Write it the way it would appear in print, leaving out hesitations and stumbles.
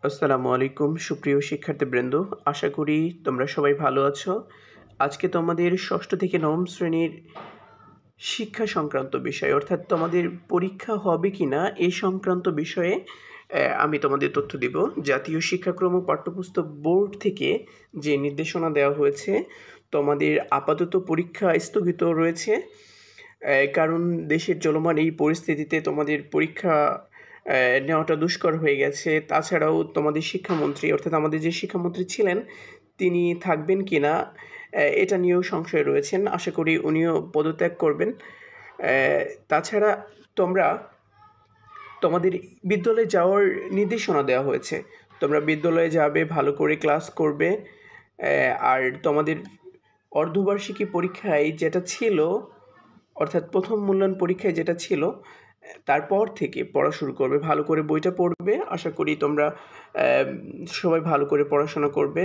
আসসালামু আলাইকুম সুপ্রিয় শিক্ষার্থীবৃন্দ। আশা করি তোমরা সবাই ভালো আছো। আজকে তোমাদের ৬ষ্ঠ থেকে ৯ম শ্রেণীর শিক্ষা সংক্রান্ত বিষয় অর্থাৎ তোমাদের পরীক্ষা হবে কিনা এই সংক্রান্ত বিষয়ে আমি তোমাদের তথ্য দিব। জাতীয় শিক্ষাক্রম ও পাঠ্যপুস্তক বোর্ড থেকে যে নির্দেশনা দেওয়া হয়েছে, তোমাদের আপাতত পরীক্ষা স্থগিত রয়েছে। কারণ দেশের চলমান এই পরিস্থিতিতে তোমাদের পরীক্ষা নেওয়াটা দুষ্কর হয়ে গেছে। তাছাড়াও তোমাদের শিক্ষামন্ত্রী অর্থাৎ আমাদের যে শিক্ষামন্ত্রী ছিলেন, তিনি থাকবেন কিনা এটা নিয়েও সংশয় রয়েছেন। আশা করি উনিও পদত্যাগ করবেন। তাছাড়া তোমরা তোমাদের বিদ্যালয়ে যাওয়ার নির্দেশনা দেওয়া হয়েছে। তোমরা বিদ্যালয়ে যাবে, ভালো করে ক্লাস করবে। আর তোমাদের অর্ধবার্ষিকী পরীক্ষায় যেটা ছিল, অর্থাৎ প্রথম মূল্যায়ন পরীক্ষায় যেটা ছিল, তারপর থেকে পড়া শুরু করবে। ভালো করে বইটা পড়বে। আশা করি তোমরা সবাই ভালো করে পড়াশোনা করবে।